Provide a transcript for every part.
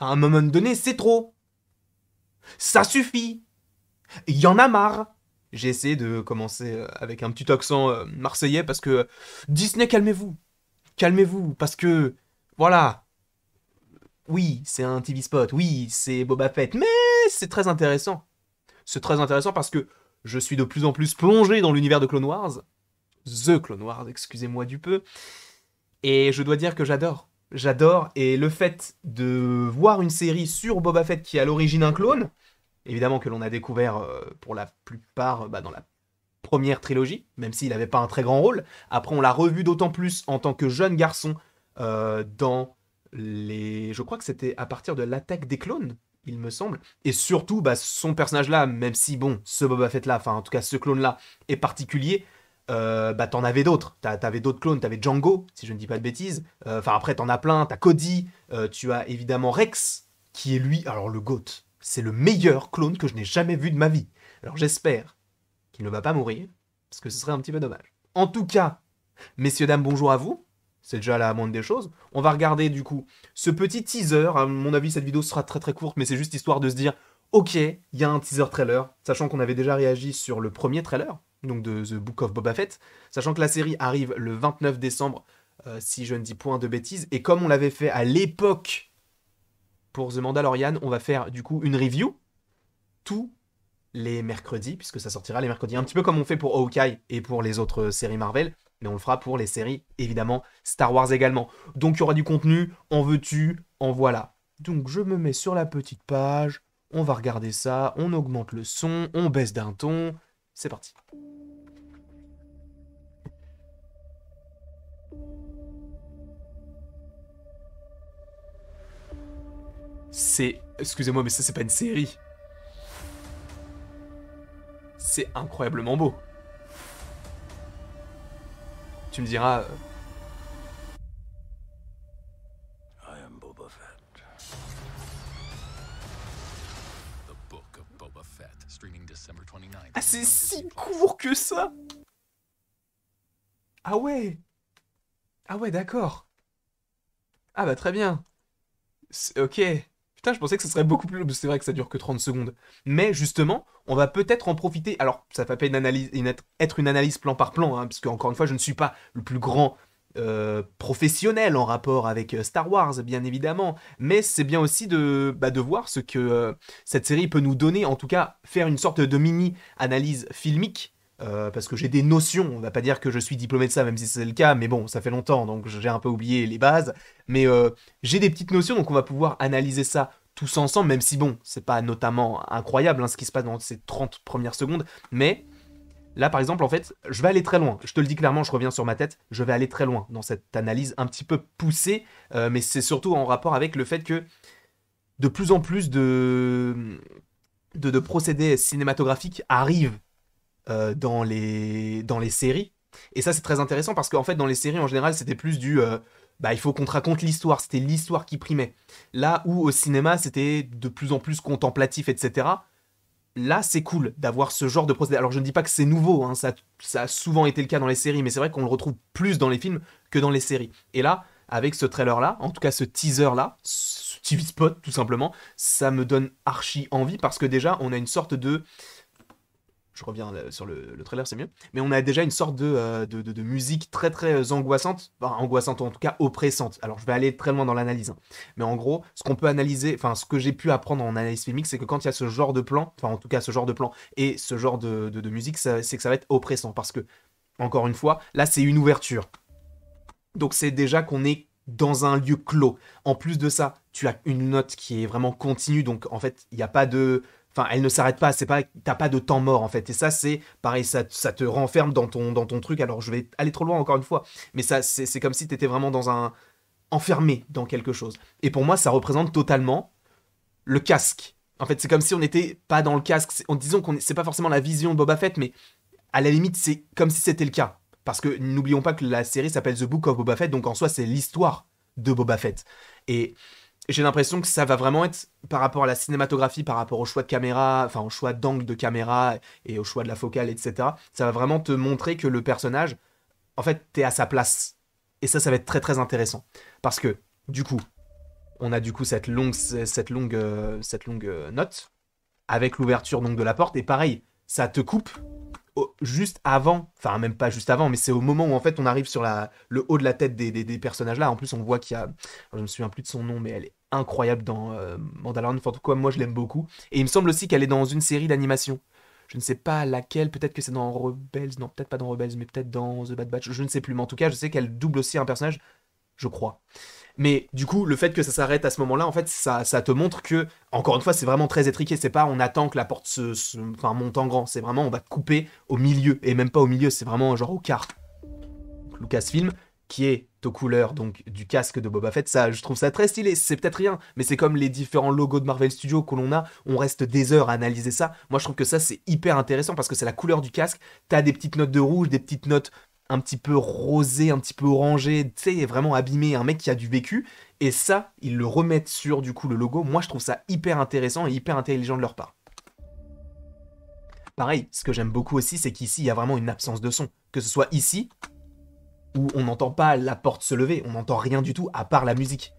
À un moment donné, c'est trop. Ça suffit. Il y en a marre. J'ai essayé de commencer avec un petit accent marseillais parce que Disney, calmez-vous. Calmez-vous, parce que, voilà, oui, c'est un TV spot, oui, c'est Boba Fett, mais c'est très intéressant. C'est très intéressant parce que je suis de plus en plus plongé dans l'univers de Clone Wars. The Clone Wars, excusez-moi du peu. Et je dois dire que j'adore. J'adore, et le fait de voir une série sur Boba Fett qui est à l'origine un clone, évidemment que l'on a découvert pour la plupart dans la première trilogie, même s'il n'avait pas un très grand rôle. Après, on l'a revu d'autant plus en tant que jeune garçon dans les... Je crois que c'était à partir de l'attaque des clones, il me semble. Et surtout, son personnage-là, même si, bon, ce Boba Fett-là, enfin, en tout cas, ce clone-là est particulier, t'en avais d'autres. T'avais d'autres clones, t'avais Django, si je ne dis pas de bêtises. Enfin, après, t'en as plein, t'as Cody, tu as évidemment Rex, qui est lui, alors le GOAT. C'est le meilleur clone que je n'ai jamais vu de ma vie. Alors j'espère qu'il ne va pas mourir, parce que ce serait un petit peu dommage. En tout cas, messieurs, dames, bonjour à vous. C'est déjà la moindre des choses. On va regarder du coup ce petit teaser. À mon avis, cette vidéo sera très très courte, mais c'est juste histoire de se dire, ok, il y a un teaser trailer, sachant qu'on avait déjà réagi sur le premier trailer, donc de The Book of Boba Fett, sachant que la série arrive le 29 décembre, si je ne dis point de bêtises, et comme on l'avait fait à l'époque pour The Mandalorian, on va faire du coup une review tous les mercredis, puisque ça sortira les mercredis, un petit peu comme on fait pour Hawkeye et pour les autres séries Marvel, mais on le fera pour les séries, évidemment, Star Wars également. Donc il y aura du contenu, en veux-tu, en voilà. Donc je me mets sur la petite page, on va regarder ça, on augmente le son, on baisse d'un ton, c'est parti. Excusez-moi, mais ça c'est pas une série. C'est incroyablement beau. Tu me diras... I am Boba Fett. The Book of Boba Fett, streaming December 29th. Ah, c'est si court que ça. Ah ouais. Ah ouais, d'accord. Ah bah très bien. Ok. Putain, je pensais que ce serait beaucoup plus long. C'est vrai que ça dure que 30 secondes. Mais justement, on va peut-être en profiter. Alors, ça va pas une analyse, être une analyse plan par plan, hein, parce que encore une fois, je ne suis pas le plus grand professionnel en rapport avec Star Wars, bien évidemment. Mais c'est bien aussi de voir ce que cette série peut nous donner. En tout cas, faire une sorte de mini-analyse filmique. Parce que j'ai des notions, on va pas dire que je suis diplômé de ça, même si c'est le cas, mais bon, ça fait longtemps, donc j'ai un peu oublié les bases. Mais j'ai des petites notions, donc on va pouvoir analyser ça tous ensemble, même si bon, c'est pas notamment incroyable hein, ce qui se passe dans ces 30 premières secondes. Mais là, par exemple, en fait, je vais aller très loin. Je te le dis clairement, je reviens sur ma tête, je vais aller très loin dans cette analyse un petit peu poussée, mais c'est surtout en rapport avec le fait que de plus en plus de procédés cinématographiques arrivent dans les séries. Et ça, c'est très intéressant parce qu'en fait, dans les séries, en général, c'était plus il faut qu'on te raconte l'histoire. C'était l'histoire qui primait. Là où au cinéma, c'était de plus en plus contemplatif, etc. Là, c'est cool d'avoir ce genre de procédé. Alors, je ne dis pas que c'est nouveau, hein, ça a souvent été le cas dans les séries, mais c'est vrai qu'on le retrouve plus dans les films que dans les séries. Et là, avec ce trailer-là, en tout cas ce teaser-là, ce TV spot, tout simplement, ça me donne archi envie parce que déjà, on a une sorte de je reviens sur le trailer, c'est mieux. Mais on a déjà une sorte de musique très très angoissante, enfin angoissante ou en tout cas oppressante. Alors je vais aller très loin dans l'analyse. Hein. Mais en gros, ce qu'on peut analyser, enfin ce que j'ai pu apprendre en analyse filmique, c'est que quand il y a ce genre de plan, enfin en tout cas ce genre de plan et ce genre de musique, c'est que ça va être oppressant. Parce que, encore une fois, là c'est une ouverture. Donc c'est déjà qu'on est dans un lieu clos. En plus de ça, tu as une note qui est vraiment continue, donc en fait, il n'y a pas de... Enfin, elle ne s'arrête pas, c'est pas, t'as pas de temps mort en fait. Et ça, c'est pareil, ça te renferme dans ton truc. Alors, je vais aller trop loin encore une fois, mais ça, c'est comme si t'étais vraiment dans un enfermé dans quelque chose. Et pour moi, ça représente totalement le casque. En fait, c'est comme si on n'était pas dans le casque. Disons qu'on c'est pas forcément la vision de Boba Fett, mais à la limite, c'est comme si c'était le cas. Parce que n'oublions pas que la série s'appelle The Book of Boba Fett, donc en soi, c'est l'histoire de Boba Fett. Et j'ai l'impression que ça va vraiment être par rapport à la cinématographie, par rapport au choix de caméra, enfin au choix d'angle de caméra et au choix de la focale, etc. Ça va vraiment te montrer que le personnage, en fait, t'es à sa place. Et ça va être très très intéressant. Parce que, du coup, on a du coup cette longue note avec l'ouverture donc de la porte. Et pareil, ça te coupe juste avant, enfin même pas juste avant, mais c'est au moment où en fait on arrive sur le haut de la tête des personnages là. En plus on voit qu'il y a, je me souviens plus de son nom, mais elle est incroyable dans Mandalorian. En tout cas moi je l'aime beaucoup. Et il me semble aussi qu'elle est dans une série d'animation. Je ne sais pas laquelle, peut-être que c'est dans Rebels, non peut-être pas dans Rebels, mais peut-être dans The Bad Batch, je ne sais plus. Mais en tout cas je sais qu'elle double aussi un personnage, je crois. Mais du coup, le fait que ça s'arrête à ce moment-là, en fait, ça te montre que, encore une fois, c'est vraiment très étriqué. C'est pas on attend que la porte enfin, monte en grand. C'est vraiment on va te couper au milieu. Et même pas au milieu, c'est vraiment genre au quart. Lucasfilm, qui est aux couleurs donc, du casque de Boba Fett, ça, je trouve ça très stylé. C'est peut-être rien, mais c'est comme les différents logos de Marvel Studios que l'on a. On reste des heures à analyser ça. Moi, je trouve que ça, c'est hyper intéressant parce que c'est la couleur du casque. T'as des petites notes de rouge, des petites notes un petit peu rosé, un petit peu orangé, tu sais, vraiment abîmé, un mec qui a du vécu, et ça, ils le remettent sur, du coup, le logo. Moi, je trouve ça hyper intéressant et hyper intelligent de leur part. Pareil, ce que j'aime beaucoup aussi, c'est qu'ici, il y a vraiment une absence de son. Que ce soit ici, où on n'entend pas la porte se lever, on n'entend rien du tout, à part la musique.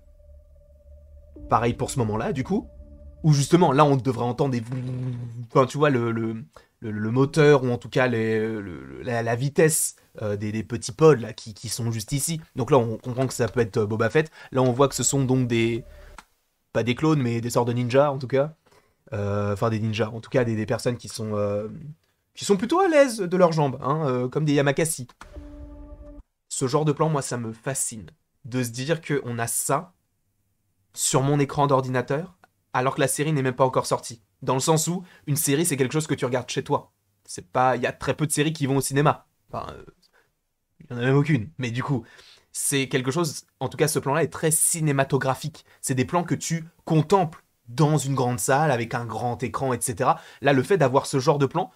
Pareil pour ce moment-là, du coup, où justement, là, on devrait entendre des... Enfin, tu vois, le moteur, ou en tout cas la vitesse des petits pods là, qui sont juste ici. Donc là, on comprend que ça peut être Boba Fett. Là, on voit que ce sont donc des... Pas des clones, mais des sortes de ninjas, en tout cas. Enfin, des ninjas. En tout cas, des personnes qui sont plutôt à l'aise de leurs jambes, hein, comme des Yamakasi. Ce genre de plan, moi, ça me fascine. De se dire qu'on a ça sur mon écran d'ordinateur, alors que la série n'est même pas encore sortie. Dans le sens où, une série, c'est quelque chose que tu regardes chez toi. C'est pas... Il y a très peu de séries qui vont au cinéma. Enfin, il y en a même aucune. Mais du coup, c'est quelque chose... En tout cas, ce plan-là est très cinématographique. C'est des plans que tu contemples dans une grande salle, avec un grand écran, etc. Là, le fait d'avoir ce genre de plan,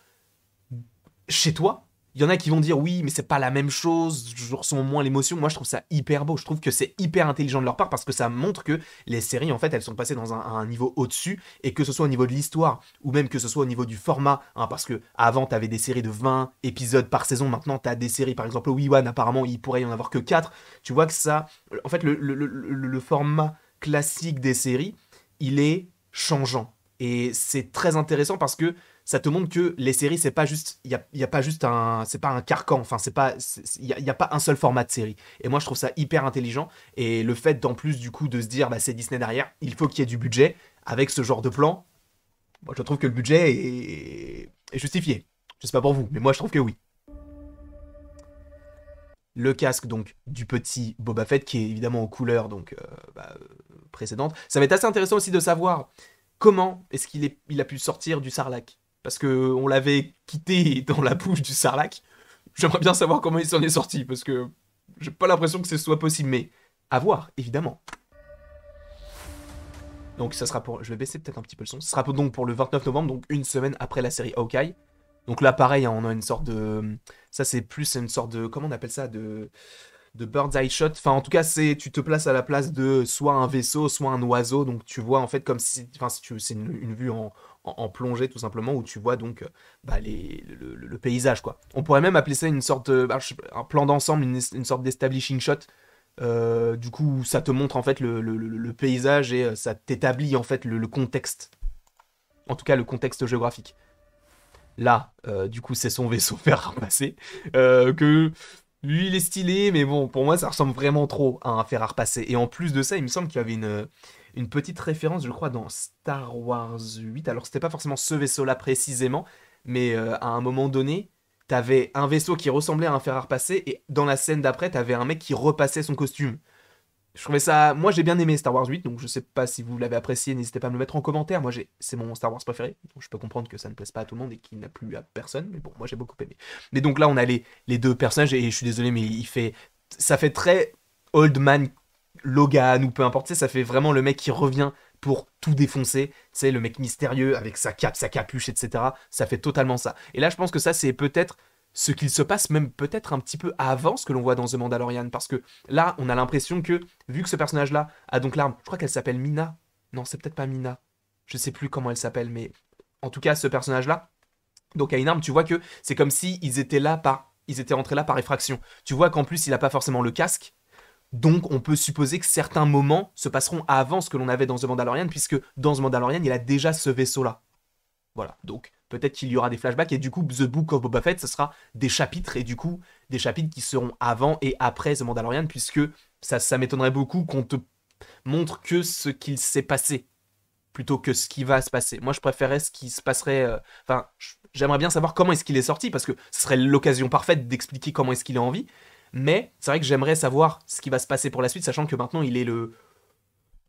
chez toi, il y en a qui vont dire oui, mais c'est pas la même chose, je ressens moins l'émotion. Moi, je trouve ça hyper beau. Je trouve que c'est hyper intelligent de leur part parce que ça montre que les séries, en fait, elles sont passées dans un niveau au-dessus et que ce soit au niveau de l'histoire ou même que ce soit au niveau du format. Hein, parce que avant, t'avais des séries de 20 épisodes par saison. Maintenant, t'as des séries, par exemple, Obi-Wan, apparemment, il pourrait y en avoir que 4. Tu vois que ça. En fait, le format classique des séries, il est changeant. Et c'est très intéressant parce que ça te montre que les séries, c'est pas juste, y a pas juste un, c'est pas un carcan, enfin, y a pas un seul format de série. Et moi, je trouve ça hyper intelligent. Et le fait, d'en plus, du coup, de se dire, bah, c'est Disney derrière, il faut qu'il y ait du budget avec ce genre de plan. Moi, je trouve que le budget est justifié. Je sais pas pour vous, mais moi, je trouve que oui. Le casque, donc, du petit Boba Fett, qui est évidemment aux couleurs, donc, précédentes. Ça va être assez intéressant aussi de savoir comment est-ce il a pu sortir du Sarlacc. Parce que on l'avait quitté dans la bouche du Sarlacc. J'aimerais bien savoir comment il s'en est sorti, parce que j'ai pas l'impression que ce soit possible, mais à voir, évidemment. Donc ça sera pour... Je vais baisser peut-être un petit peu le son. Ce sera donc pour le 29 novembre, donc une semaine après la série Hawkeye. Donc là, pareil, hein, on a une sorte de... Ça, c'est plus une sorte de... Comment on appelle ça de bird's eye shot. Enfin, en tout cas, tu te places à la place de soit un vaisseau, soit un oiseau. Donc tu vois, en fait, comme si... Enfin, si c'est une vue en plongée, tout simplement, où tu vois donc le paysage, quoi. On pourrait même appeler ça une sorte de... un plan d'ensemble, une sorte d'establishing shot. Du coup, ça te montre, en fait, le paysage et ça t'établit, en fait, le contexte. En tout cas, le contexte géographique. Là, du coup, c'est son vaisseau fer à repasser. Que lui, il est stylé, mais bon, pour moi, ça ressemble vraiment trop à un fer à repasser. Et en plus de ça, il me semble qu'il y avait une petite référence, je crois, dans Star Wars 8. Alors, c'était pas forcément ce vaisseau-là précisément, mais à un moment donné, t'avais un vaisseau qui ressemblait à un fer à repasser, et dans la scène d'après, t'avais un mec qui repassait son costume. Je trouvais ça... Moi, j'ai bien aimé Star Wars 8, donc je sais pas si vous l'avez apprécié, n'hésitez pas à me le mettre en commentaire. Moi, c'est mon Star Wars préféré, donc je peux comprendre que ça ne plaise pas à tout le monde et qu'il n'a plu à personne, mais bon, moi, j'ai beaucoup aimé. Mais donc là, on a les deux personnages, et je suis désolé, mais ça fait très Old Man Logan, ou peu importe, ça fait vraiment le mec qui revient pour tout défoncer, c'est le mec mystérieux avec sa cape, sa capuche, etc. Ça fait totalement ça. Et là, je pense que ça, c'est peut-être ce qu'il se passe même peut-être un petit peu avant ce que l'on voit dans The Mandalorian, parce que là, on a l'impression que, vu que ce personnage-là a donc l'arme, je crois qu'elle s'appelle Mina, non, c'est peut-être pas Mina, je sais plus comment elle s'appelle, mais en tout cas, ce personnage-là, donc a une arme, tu vois que c'est comme si ils étaient entrés là par effraction. Tu vois qu'en plus, il a pas forcément le casque, Donc on peut supposer que certains moments se passeront avant ce que l'on avait dans The Mandalorian, puisque dans The Mandalorian, il a déjà ce vaisseau-là. Voilà, donc peut-être qu'il y aura des flashbacks, et du coup, The Book of Boba Fett, ce sera des chapitres, et du coup, des chapitres qui seront avant et après The Mandalorian, puisque ça m'étonnerait beaucoup qu'on te montre que ce qu'il s'est passé, plutôt que ce qui va se passer. Moi, je préférais ce qui se passerait... Enfin, j'aimerais bien savoir comment est-ce qu'il est sorti, parce que ce serait l'occasion parfaite d'expliquer comment est-ce qu'il est en vie, mais c'est vrai que j'aimerais savoir ce qui va se passer pour la suite, sachant que maintenant, il est le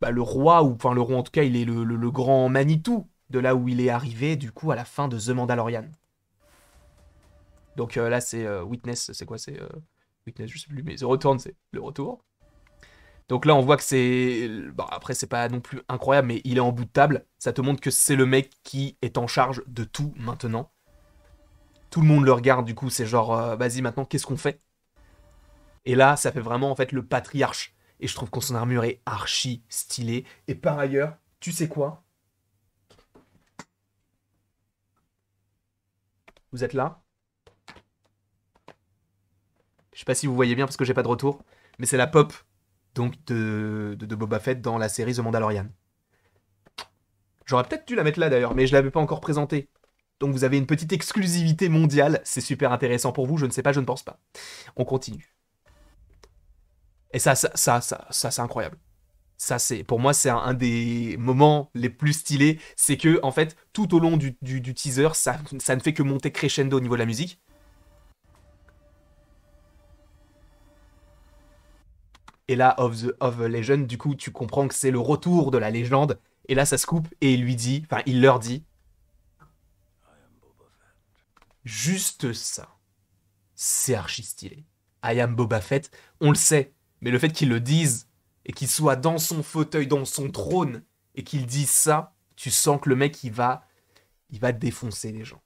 roi, ou enfin le roi en tout cas, il est le grand Manitou de là où il est arrivé, du coup, à la fin de The Mandalorian. Donc là, c'est Witness, c'est quoi? C'est Witness, je sais plus, mais The Return, c'est le retour. Donc là, on voit que c'est... Bon, après, c'est pas non plus incroyable, mais il est en bout de table. Ça te montre que c'est le mec qui est en charge de tout maintenant. Tout le monde le regarde, du coup, c'est genre, vas-y, maintenant, qu'est-ce qu'on fait? Et là, ça fait vraiment, en fait, le patriarche. Et je trouve que son armure est archi stylée. Et par ailleurs, tu sais quoi? Vous êtes là? Je sais pas si vous voyez bien parce que j'ai pas de retour. Mais c'est la pop donc de Boba Fett dans la série The Mandalorian. J'aurais peut-être dû la mettre là d'ailleurs, mais je l'avais pas encore présentée. Donc vous avez une petite exclusivité mondiale. C'est super intéressant pour vous. Je ne sais pas, je ne pense pas. On continue. Et ça c'est incroyable. Ça, c'est, pour moi, c'est un des moments les plus stylés. C'est que, en fait, tout au long du teaser, ça ne fait que monter crescendo au niveau de la musique. Et là, of the Legend, du coup, tu comprends que c'est le retour de la légende. Et là, ça se coupe et il lui dit, enfin, il leur dit, juste ça, c'est archi stylé. I am Boba Fett, on le sait, mais le fait qu'il le dise et qu'il soit dans son fauteuil, dans son trône, et qu'il dise ça, tu sens que le mec, il va défoncer les gens.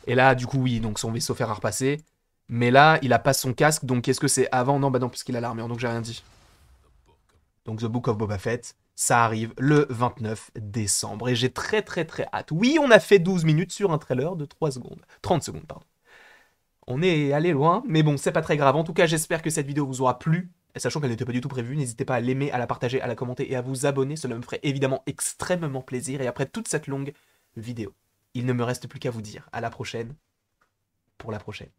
Et là, du coup, oui, donc son vaisseau fait repasser. Mais là, il a pas son casque, donc est-ce que c'est avant? Non, bah non, puisqu'il a l'armure, donc j'ai rien dit. Donc The Book of Boba Fett, ça arrive le 29 décembre. Et j'ai très très très hâte. Oui, on a fait 12 minutes sur un trailer de 3 secondes. 30 secondes, pardon. On est allé loin, mais bon, c'est pas très grave. En tout cas, j'espère que cette vidéo vous aura plu. Sachant qu'elle n'était pas du tout prévue, n'hésitez pas à l'aimer, à la partager, à la commenter et à vous abonner. Cela me ferait évidemment extrêmement plaisir. Et après toute cette longue vidéo, il ne me reste plus qu'à vous dire à la prochaine pour la prochaine.